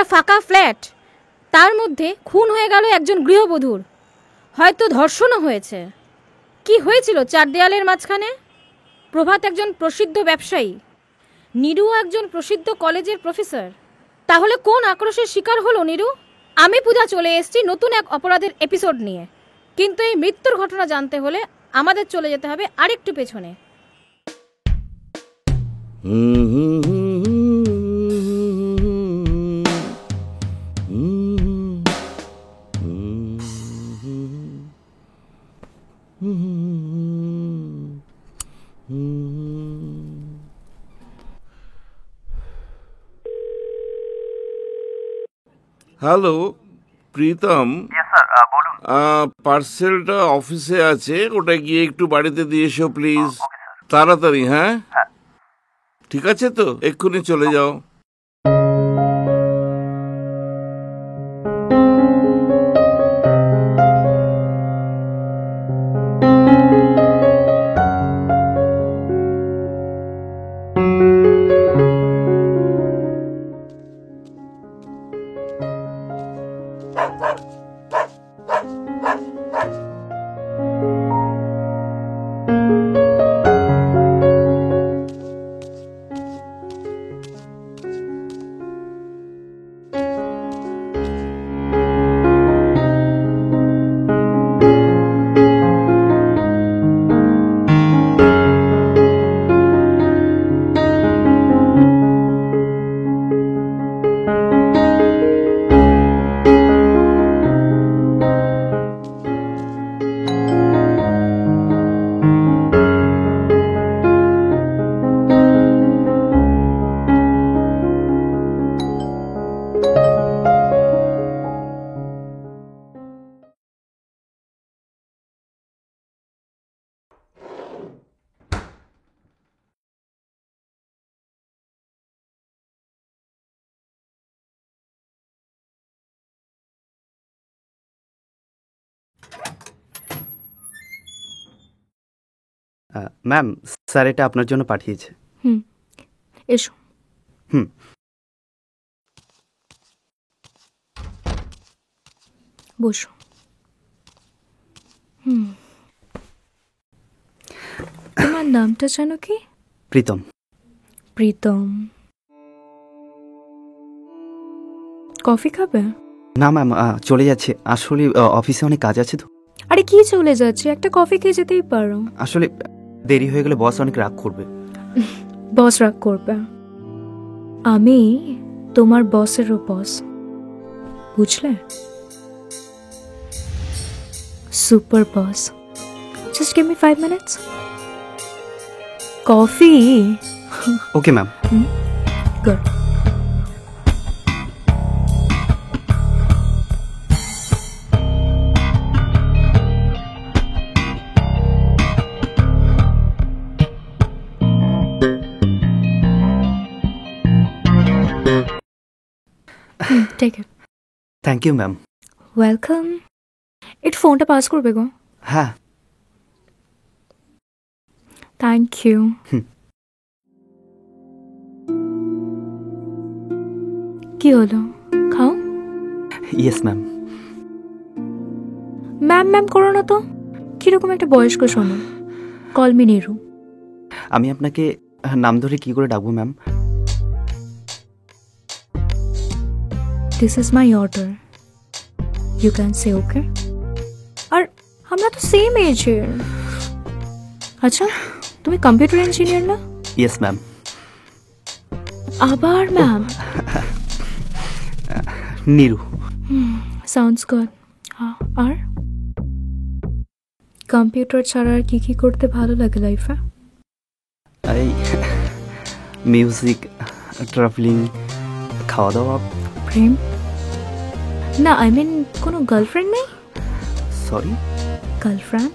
একটা ফাঁকা ফ্ল্যাট, তার মধ্যে খুন হয়ে গেল একজন গৃহবধূর, হয়তো ধর্ষণও হয়েছে। কি হয়েছিল চার দেয়ালের মাঝখানে? প্রভাত একজন প্রসিদ্ধ ব্যবসায়ী, নীরু একজন প্রসিদ্ধ কলেজের প্রফেসর। তাহলে কোন আক্রোশের শিকার হলো নীরু? আমি পূজা চলে এসেছি নতুন এক অপরাধের এপিসোড নিয়ে, কিন্তু এই মৃত্যুর ঘটনা জানতে হলে আমাদের চলে যেতে হবে আরেকটু পেছনে। হ্যালো প্রীতম। পার্সেলটা অফিসে আছে, ওটা গিয়ে একটু বাড়িতে দিয়ে এসো প্লিজ, তাড়াতাড়ি। হ্যাঁ, ঠিক আছে তো, এক্ষুনি চলে যাও। ম্যাম, স্যার এটা আপনার জন্য পাঠিয়েছে। এসো। বসো। তোমার নামটা জানো কি? প্রীতম। প্রীতম। কফি খাবে? না ম্যাম, চলে যাচ্ছে, আসলে অফিসে অনেক কাজ আছে তো। আরে কি চলে যাচ্ছে, একটা কফি খেয়ে যেতেই পারো। আসলে দেরি হয়ে গেলে বস অনেক রাগ করবে। বস রাগ করবে? আমি তোমার বসেরও বস, বুঝলে? Super boss. Just give me 5 minutes. Coffee? Okay ma'am. Good. Take it. Thank you ma'am. Welcome. একটু ফোনটা পাস করবে গো? হ্যাঁ। থ্যাংক ইউ। কি হলো, খাও। Yes ma'am. ম্যাম ম্যাম করো না তো, কিরকম একটা বয়স্ক শোনো। Call me Niru. আমি আপনাকে নাম ধরে কি করে ডাকবো ma'am? This is my order. You can say okay. আর আমরা তো সেম এজের। আচ্ছা, তুমি কম্পিউটার ইঞ্জিনিয়ার না? Yes ma'am. আবার ম্যাম? নীরু। Sounds good. আর কম্পিউটার ছাড়া আর কি কি করতে ভালো লাগে লাইফে? এই মিউজিক, ট্রাভেলিং, খাওয়া দাওয়া। প্রেম? না, আই মিন কোনো গার্লফ্রেন্ড নেই? সরি, গার্লফ্রেন্ড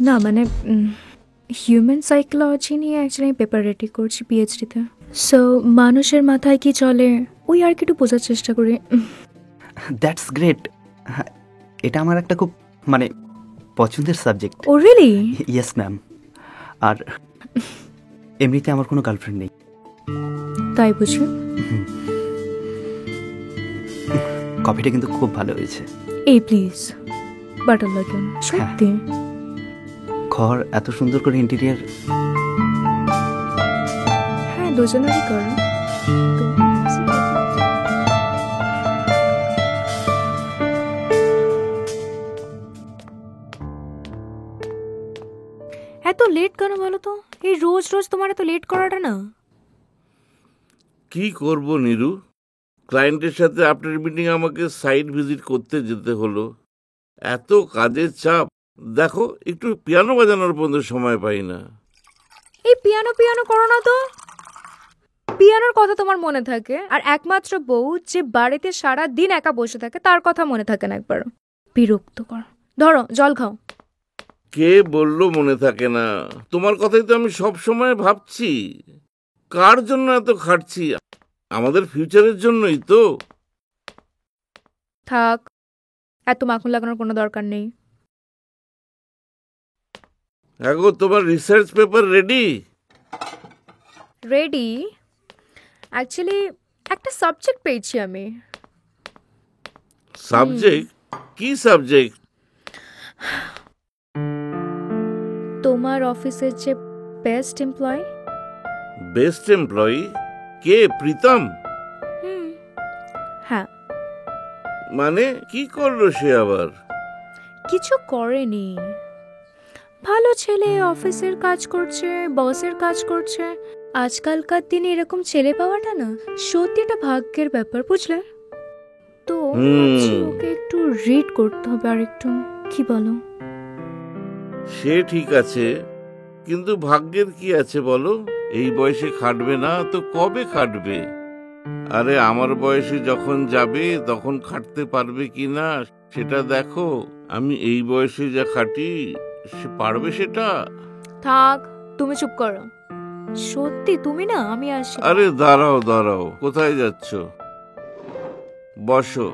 না, মানে হিউম্যান সাইকোলজি নিয়ে অ্যাকচুয়ালি পেপার রেডি করছি পিএইচডিতে। সো মানুষের মাথায় কি চলে ওই আর কি একটু বোঝার চেষ্টা করি। That's great. এটা আমার একটা খুব মানে পছন্দের subject. Oh really? Yes ma'am. আর এমনিতে আমার কোনো গার্লফ্রেন্ড নেই। তাই বুঝি? কফিটা কিন্তু খুব ভালো হয়েছে। এই প্লিজ বাটার লাগে না সত্যি। ঘর এত সুন্দর করে ইন্টেরিয়ার। হ্যাঁ দুজনেরই কর। এত লেট কেন বলো তো? এই রোজ রোজ তোমার এত লেট করাটা না। কি করব নীরু, ক্লায়েন্টের সাথে আফটার মিটিং আমাকে সাইট ভিজিট করতে যেতে হলো। এত কাজের চাপ, দেখো একটু পিয়ানো বাজানোর পর্যন্ত সময় পাই না। এই পিয়ানো পিয়ানো করো না তো। পিয়ানোর কথা তোমার মনে থাকে, আর একমাত্র বউ যে বাড়িতে সারা দিন একা বসে থাকে তার কথা মনে থাকে না একবারও। বিরক্ত কর। ধরো জল খাও। কে বললো মনে থাকে না? তোমার কথাই তো আমি সব সময় ভাবছি। কার জন্য এত খাটছি? আমাদের ফিউচারের জন্যই তো। থাক, এত মাখন লাগানোর কোনো দরকার নেই। আগো তোমার research paper ready? Ready? Actually একটা সাবজেক্ট পেয়েছি আমি। সাবজেক্ট? কি সাবজেক্ট? তোমার অফিসের যে বেস্ট এমপ্লয়। Best employee? কে? প্রীতম? হ্যাঁ। মানে কি করলো সে আবার? কিছু করেনি, ভালো ছেলে, অফিসের কাজ করছে, বসের কাজ করছে। আজকালকার দিনে এরকম ছেলে পাওয়াটা না সত্যি একটা ভাগ্যের ব্যাপার, বুঝলে তো? ভাবছি ওকে একটু রিড করতে হবে আর একটু, কি বলো? সে ঠিক আছে, কিন্তু ভাগ্যের কি আছে বলো? এই বয়সে খাটবে না তো কবে খাটবে? আরে আমার বয়সে যখন যাবে তখন খাটতে পারবে কি না সেটা দেখো। আমি এই বয়সে যা খাটি, সে পারবে সেটা? থাক, তুমি চুপ করো। সত্যি তুমি না, আমি আসি। আরে দাঁড়াও দাঁড়াও, কোথায় যাচ্ছ? বসো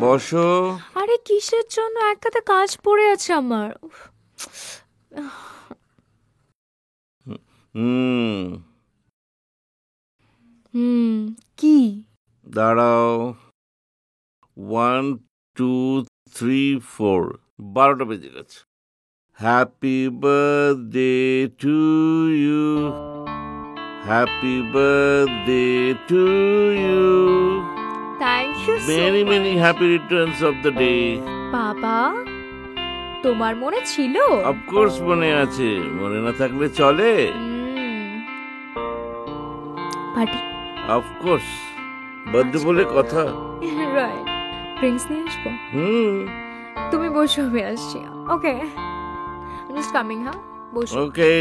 বসো। আরে কিসের জন্য? একটাতে কাজ পড়ে আছে আমার। হুম কি? দাঁড়াও। 1 2 3 4, 12টা বেজে গেছে। Happy birthday to you, happy birthday to you, thank you so many much. Many happy returns of the day. বাবা, তোমার মনে ছিল? অফকোর্স মনে আছে, মনে না থাকলে চলে? পার্টি? অফকোর্স, বার্থডে বলে কথা। রাইট। ড্রিঙ্কস নিয়ে আসবো? তুমি বসো, আমি আসছি। ওকে, জাস্ট কামিং। হ্যাঁ বসো। ওকে।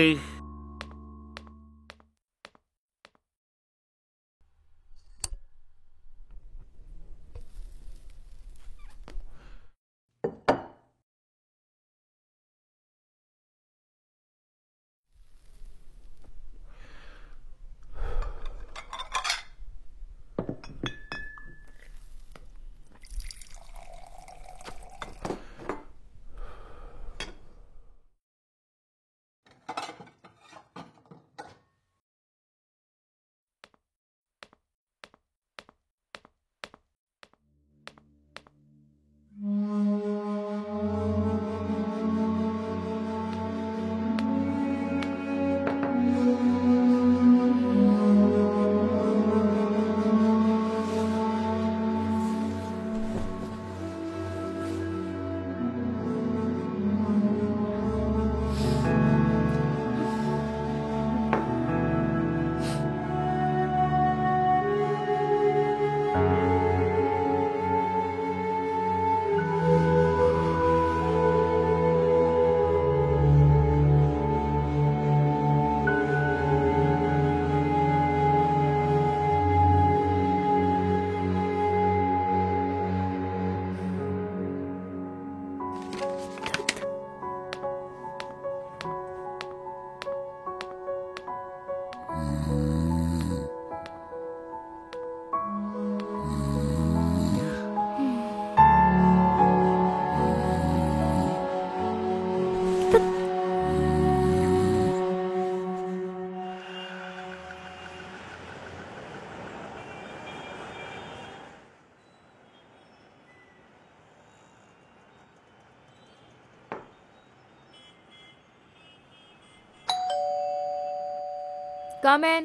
কাম ইন,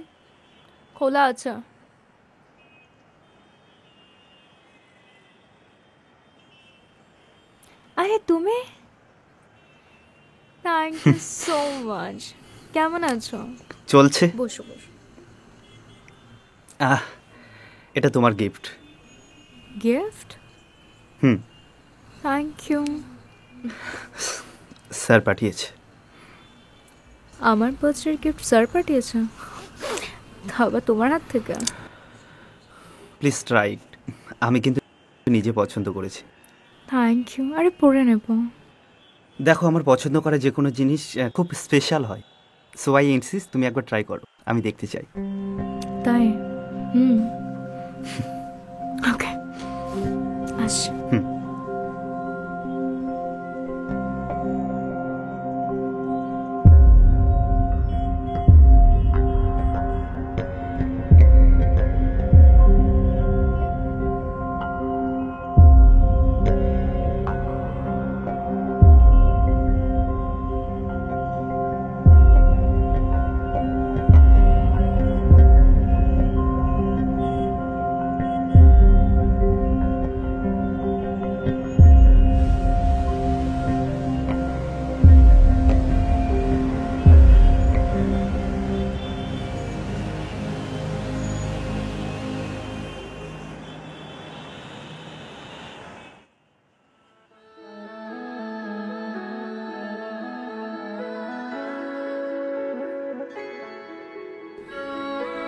খোলা আছে। আরে তুমি, থ্যাংক ইউ সো মাচ। কেমন আছো? চলছে। বসো বসো। এটা তোমার গিফট। গিফট? হুম, থ্যাংক ইউ। স্যার পাঠিয়েছে। আমার বার্থডের গিফট স্যার পাঠিয়েছে? খাবার তোমার হাত থেকে? Please try it. আমি কিন্তু নিজে পছন্দ করেছি। Thank you. আরে পরে নেব। দেখো, আমার পছন্দ করা যে কোনো জিনিস খুব স্পেশাল হয়। সো আই ইনসিস্ট তুমি একবার ট্রাই করো, আমি দেখতে চাই। তাই? হুম। ওকে, আসি।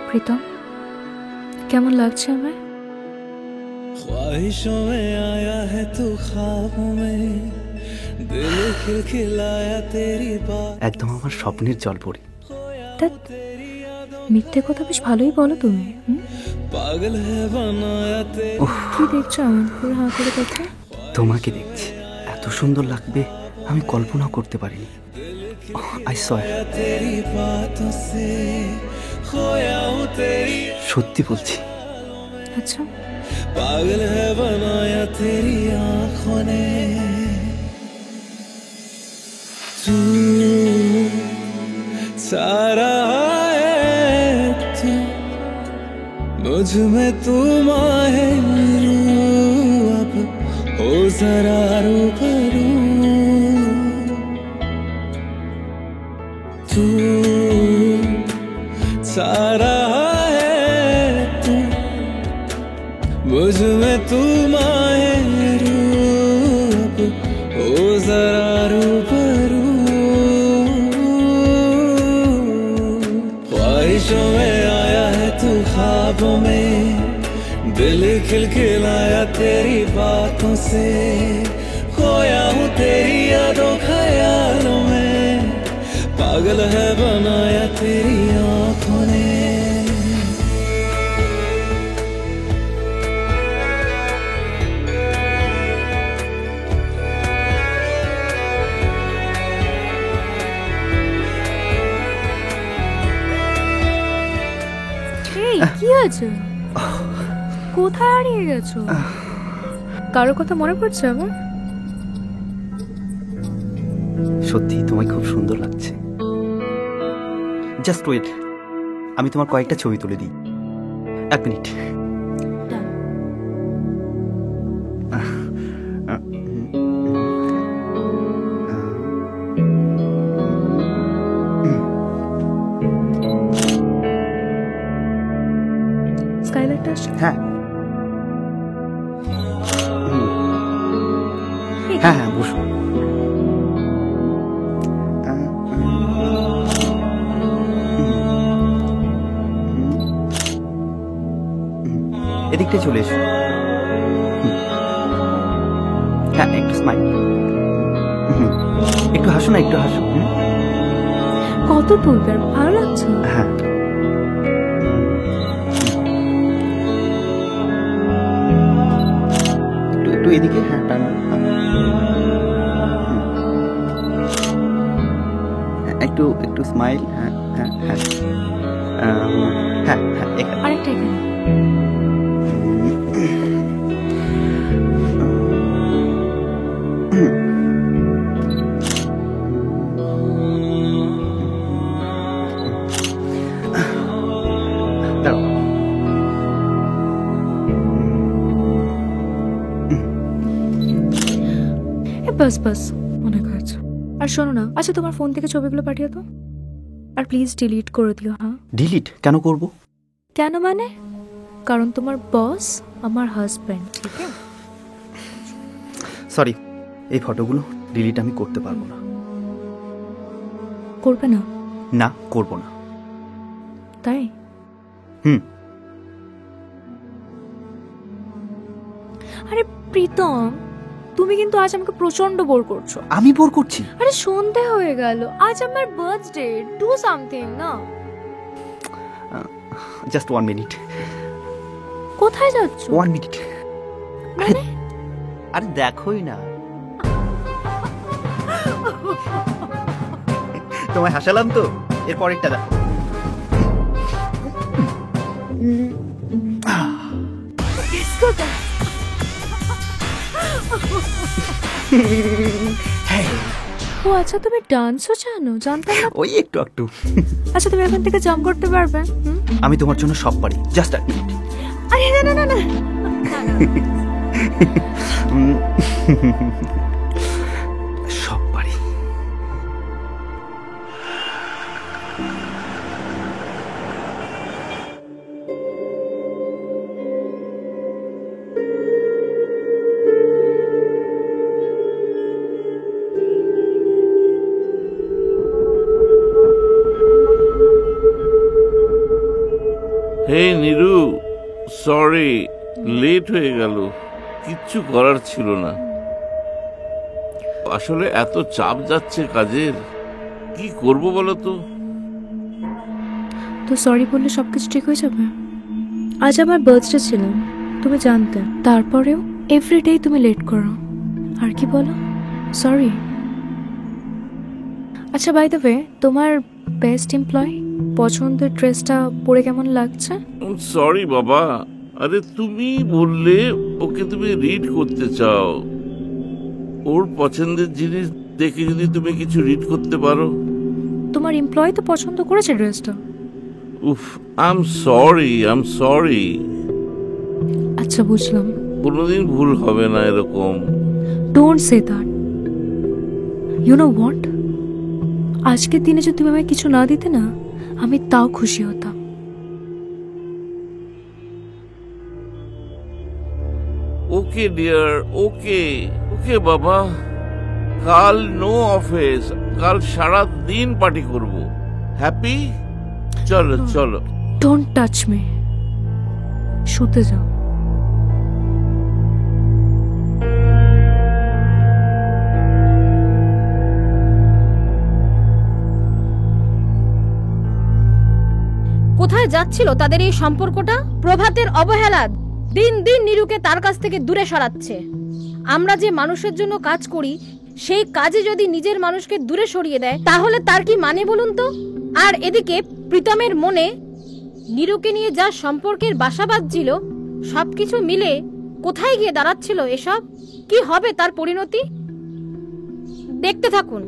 প্রীতম, কেমন লাগছে আমায়? ख्वाहिशों में आया है तू ख्वाबों में दिल खिलखिलाया तेरी बात একদম আমার স্বপ্নের জল পড়ি। ধ্যাৎ, মিথ্যে কথা বেশ ভালোই বলো তুমি। पागल है बनाया तेरी কি দেখছো এমন করে হাঁ করে দেখো? তোমাকে দেখছি, এত সুন্দর লাগবে আমি কল্পনা করতে পারিনি। আই সোয়ার, तेरी बातों से खोया हूँ तेरी সত্যি বলছি। আচ্ছা, पागल है बनाया तेरी आँखों ने तू सारा है तू मुझ में तू माहे रू अब हो जरा रूबरू तू सारा है तू मुझ में तू माहिरू अब हो जरा रूबरू ख्वाहिशों में आया है तू ख्वाबों में दिल खिलखिलाया तेरी बातों से खोया हूँ तेरी यादों ख्यालों में पागल है बनाया तेरी आँखों ने এই কি আছে? কোথায় হারিয়ে গেছো? কারো কথা মনে পড়ছে আবার? সত্যি তোমায় খুব সুন্দর লাগছে। জাস্ট ওয়েট, আমি তোমার কয়েকটা ছবি তুলে দিই। এক মিনিট। স্কাইলাইটটা আসছে? হ্যাঁ হ্যাঁ হ্যাঁ, বসো। এদিকটা চলে এসো। হ্যাঁ, একটু স্মাইল, একটু হাসো না, একটু হাসো। কত তুলবে, আর ভালো লাগছে? হ্যাঁ, একটু এদিকে। হ্যাঁ, টানো। একটু একটু স্মাইল। হ্যাঁ হ্যাঁ হ্যাঁ হ্যাঁ হ্যাঁ, এখানে। আরেকটা এখানে। বাস বাস, অনেক হয়েছে। আর শোনো না, আচ্ছা তোমার ফোন থেকে ছবিগুলো পাঠিয়ে দাও, আর প্লিজ ডিলিট করে দিও। হ্যাঁ, ডিলিট কেন করব? কেন মানে? কারণ তোমার বস আমার হাজব্যান্ড, ঠিক আছে? সরি, এই ফটোগুলো ডিলিট আমি করতে পারবো না। করবে না? না, করব না। তাই? হুম। আরে প্রীতম, তুমি কিন্তু আজ আমাকে প্রচন্ড বোর করছো। আমি বোর করছি? আরে সন্ধে হয়ে গেল, আজ আমার বার্থডে, ডু সামথিং না। Just 1 minute. কোথায় যাচ্ছ? 1 মিনিট। মানে? আরে দেখোই না, তোমায় হাসালাম তো, এর পরেরটা দেখো। ও আচ্ছা, তুমি ডান্সও জানো? জানতাম না। ওই একটু একটু। আচ্ছা, তুমি এখান থেকে জাম্প করতে পারবে? আমি তোমার জন্য সব পারি, জাস্ট 1 মিনিট। আরে না না না না, সব পারি। হে নিরু, সরি, লেট হয়ে গেল। কিচ্ছু করার ছিল না, আসলে এত চাপ যাচ্ছে কাজের, কি করব বলো তো। তো সরি বললে সবকিছু ঠিক হয়ে যাবে? আজ আমার বার্থডে ছিল, তুমি জানতে, তারপরেও এভরিডে তুমি লেট করো। আর কি বলো? সরি। আচ্ছা, বাই দ্য ওয়ে, তোমার বেস্ট এমপ্লয় পছন্দের ড্রেসটা পরে কেমন লাগছে? সরি বাবা, আরে তুমি বললে ওকে তুমি রিড করতে চাও, ওর পছন্দের জিনিস দেখে যদি তুমি কিছু রিড করতে পারো। তোমার এমপ্লয় তো পছন্দ করেছে ড্রেসটা। উফ, আই এম সরি। আচ্ছা, বুঝলাম। কোনোদিন ভুল হবে না এরকম। Don't say that. You know what, আজকের দিনে যদি তুমি আমায় কিছু না দিতে না, আমি তাও খুশি হতাম। ওকে ডিয়ার, ওকে ওকে বাবা, কাল নো অফিস, কাল সারা দিন পার্টি করব। হ্যাপি? চলো চলো। ডোন্ট টাচ মি, শুতে যাও। কোথায় যাচ্ছিল তাদের এই সম্পর্কটা? প্রভাতের অবহেলা দিন দিন নিরুকে তার কাছ থেকে দূরে সরাচ্ছে। আমরা যে মানুষের জন্য কাজ করি, সেই কাজে যদি নিজের মানুষকে দূরে সরিয়ে দেয়, তাহলে তার কি মানে বলুন তো? আর এদিকে প্রীতমের মনে নিরুকে নিয়ে যা সম্পর্কের বাসা বাঁধছিল, সবকিছু মিলে কোথায় গিয়ে দাঁড়াচ্ছিল এসব? কি হবে তার পরিণতি? দেখতে থাকুন।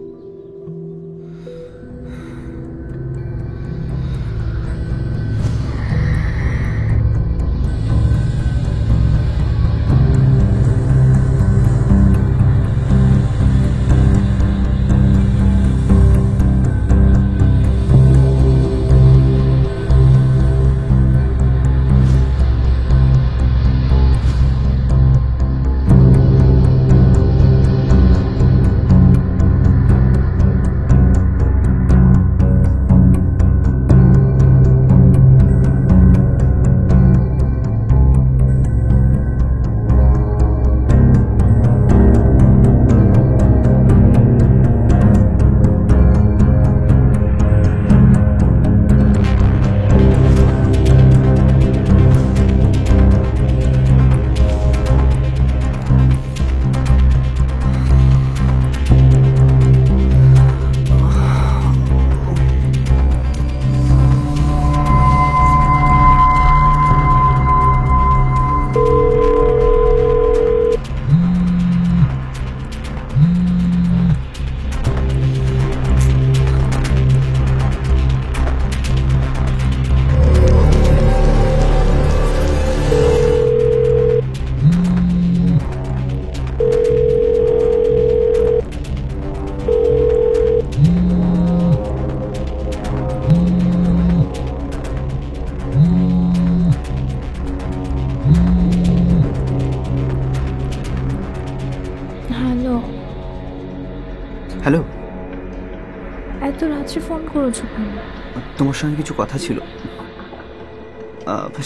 হ্যালো, এত রাত্রে ফোন করেছো কেন? তোমার সঙ্গে কিছু কথা ছিল,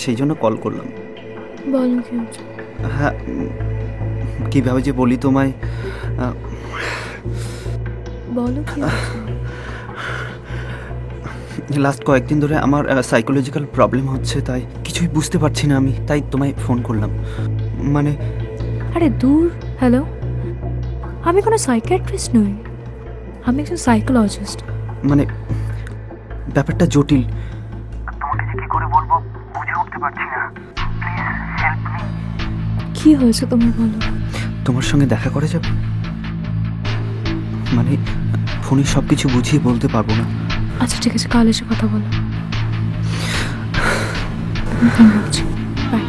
সেই জন্য কল করলাম। বলো কি হচ্ছে? হ্যাঁ, কীভাবে যে বলি তোমায়। বলো কি হচ্ছে? লাস্ট কয়েকদিন ধরে আমার সাইকোলজিক্যাল প্রবলেম হচ্ছে, তাই কিছুই বুঝতে পারছি না আমি, তাই তোমায় ফোন করলাম। মানে আরে দূর। হ্যালো, আমি কোনো সাইকিয়াট্রিস্ট নই, আমি একজন সাইকোলজিস্ট। মানে ব্যাপারটা জটিল। কি হয়েছে তোমার বলো? তোমার সঙ্গে দেখা করা যাবে? মানে ফোনে সব কিছু বুঝিয়ে বলতে পারবো না। আচ্ছা ঠিক আছে, কাল এসে কথা বলো। রাখছি, বাই।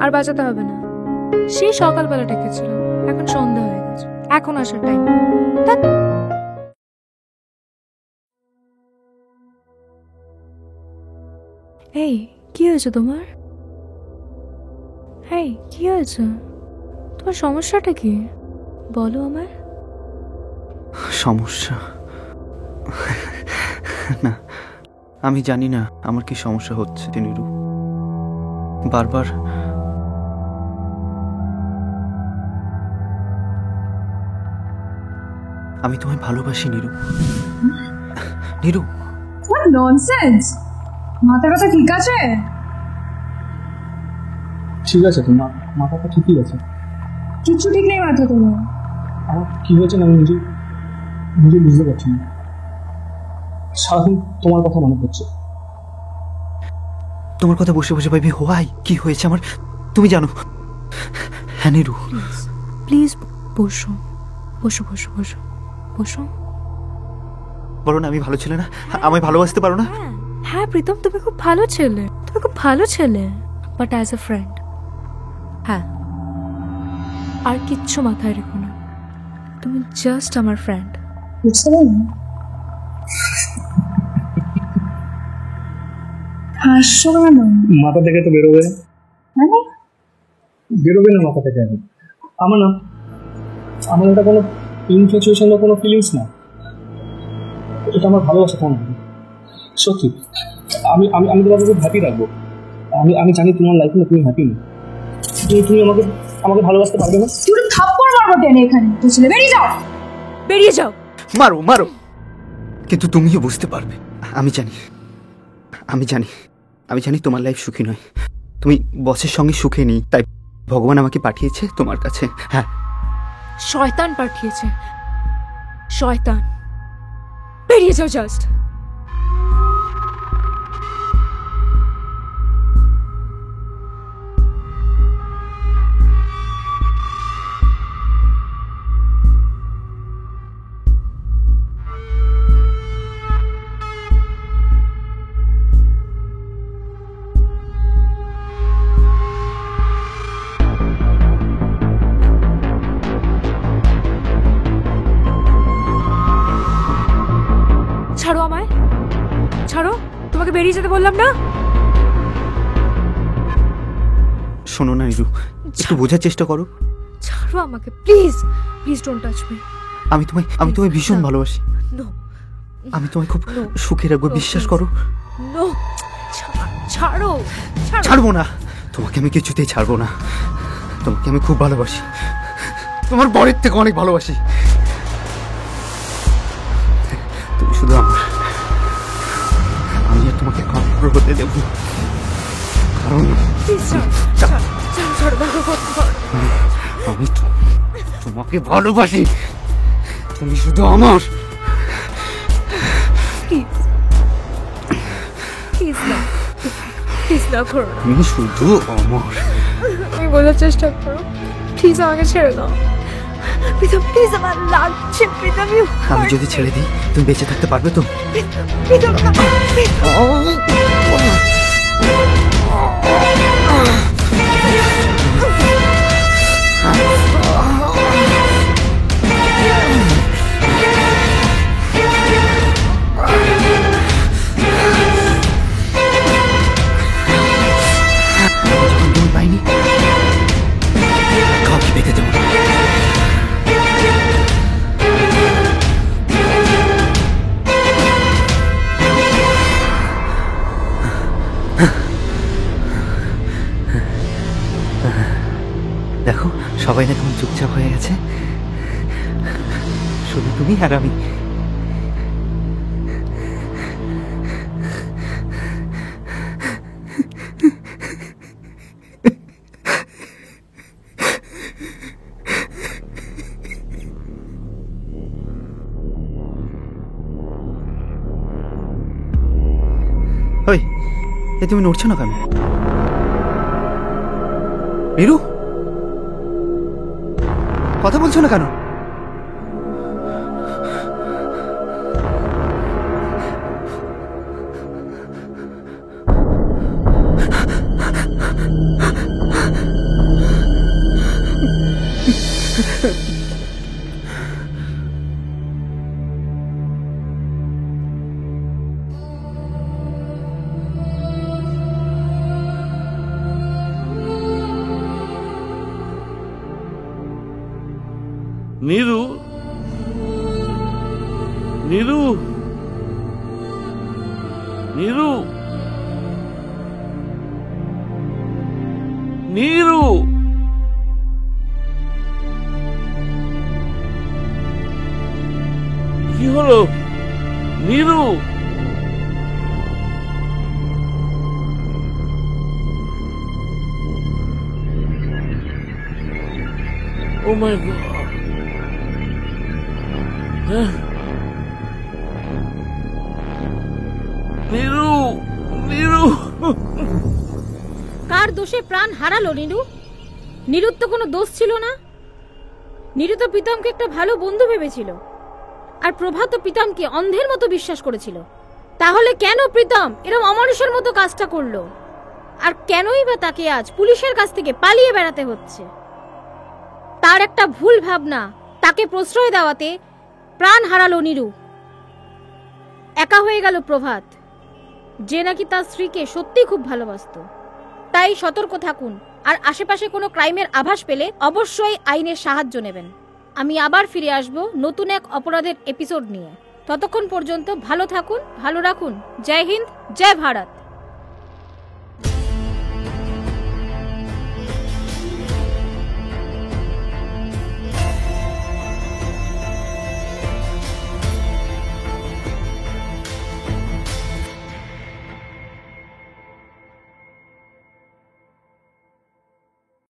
আর বাঁচাতে হবে না, সেই সকালবেলা ডেকেছিলাম, এখন সন্ধ্যা হয়ে গেছে, এখন আসার টাইম। এই কি হয়েছে তোমার? এই কি হয়েছে তোমার? সমস্যাটা কি বলো আমার। সমস্যা? না, আমি জানি না আমার কি সমস্যা হচ্ছে নিরু। বারবার আমি তোমায় ভালোবাসি নিরু। নিরু, What nonsense! মাথা কথা ঠিক আছে? ঠিক আছে তো, মাথাটা ঠিকই আছে। কিচ্ছু ঠিক নেই মাথা তোমার। আমার কি হয়েছে না আমি নিজে বুঝতে পারছি না। সারাদিন তোমার কথা মনে পড়ছে। তোমার কথা বসে বসে ভাবি হোয়াই কি হয়েছে আমার, তুমি জানো। হ্যাঁ নিরু, প্লিজ বসো বসো বসো বসো বসো। বলো না আমি ভালো ছেলে না, আমায় ভালোবাসতে পারো না? হ্যাঁ প্রীতম, তুমি খুব ভালো ছেলে, তুমি খুব ভালো ছেলে, বাট অ্যাজ এ ফ্রেন্ড। হ্যাঁ, আর কিচ্ছু মাথায় রেখো না, তুমি জাস্ট আমার ফ্রেন্ড। বুঝতে পারলাম। হাসছো কেন? মাথা থেকে তো বেরোবে। মানে বেরোবে না মাথা থেকে। আমার এটা কোনো ইনফ্যাচুয়েশন বা কোনো ফিলিংস না, এটা আমার ভালোবাসা। তোমার সত্যি আমি আমি আমি তোমাকে খুব হ্যাপি রাখবো। আমি জানি তোমার লাইফে না তুমি হ্যাপি না, তুমি আমাকে ভালোবাসতে পারবে না। তুই থাপ্পড় মারবো টেনে এখানে, তুই ছেলে বেরিয়ে যাও, বেরিয়ে যাও। মারো মারো, কিন্তু তুমিও বুঝতে পারবে। আমি জানি তোমার লাইফ সুখী নয়, তুমি বসের সঙ্গে সুখে নেই, তাই ভগবান আমাকে পাঠিয়েছে তোমার কাছে। হ্যাঁ, শয়তান পাঠিয়েছে, শয়তান। বেরিয়ে যাও জাস্ট। ছাড়ো আমায়, ছাড়ো, তোমাকে বেরিয়ে যেতে বললাম না। শোনো না নিরু, একটু বোঝার চেষ্টা করো। ছাড়ো আমাকে please, please don't touch me. আমি তোমায় ভীষণ ভালোবাসি। নো, আমি তোমায় খুব সুখে রাখবো, বিশ্বাস করো। নো, ছাড়ো। ছাড়বো না তোমাকে, আমি কিছুতেই ছাড়বো না। তোমাকে আমি খুব ভালোবাসি, তোমার বরের থেকে অনেক ভালোবাসি। তুমি শুধু আমার, আমি আর তোমাকে কাপড় হতে দেবো, কারণ আমি তোমাকে ভালোবাসি। তুমি শুধু আমার। প্লিজ না করো না, তুমি শুধু আমার। তুমি বোঝার চেষ্টা করো, প্লিজ আমাকে ছেড়ে দাও। প্রীতম প্লিজ আমার লাগছে প্রীতম ইউ আমি যদি ছেড়ে দিই তুমি বেঁচে থাকতে পারবে তো? প্রীতম না প্রীতম যখন তুমি পাইনি কাউকে পেতে দেবো না। দেখো সবাই না কেমন চুপচাপ হয়ে গেছে, শুধু তুমি আর আমি। ওই এ তুমি নড়ছো না কেন? নিরু কথা বলছো না কেন? নীরু, নীরু, নীরু, নীরু, কি হলো নীরু? ও মাই গড! নীরু, নীরু, কার দোষে প্রাণ হারালো নীরু? নীরুর তো কোনো দোষ ছিল না। নীরু তো প্রীতমকে একটা ভালো বন্ধু ভেবেছিল, আর প্রভা তো প্রীতমকে অন্ধের মতো বিশ্বাস করেছিল। তাহলে কেন প্রীতম এরকম অমানুষের মতো কাজটা করলো? আর কেনই বা তাকে আজ পুলিশের কাছ থেকে পালিয়ে বেড়াতে হচ্ছে? তার একটা ভুল ভাবনা তাকে প্রশ্রয় দেওয়াতে প্রাণ হারালো নীরু। একা হয়ে গেল প্রভাত, যে নাকি তার স্ত্রীকে সত্যি খুব ভালোবাসতো। তাই সতর্ক থাকুন, আর আশেপাশে কোনো ক্রাইমের আভাস পেলে অবশ্যই আইনের সাহায্য নেবেন। আমি আবার ফিরে আসব নতুন এক অপরাধের এপিসোড নিয়ে। ততক্ষণ পর্যন্ত ভালো থাকুন, ভালো রাখুন। জয় হিন্দ, জয় ভারত।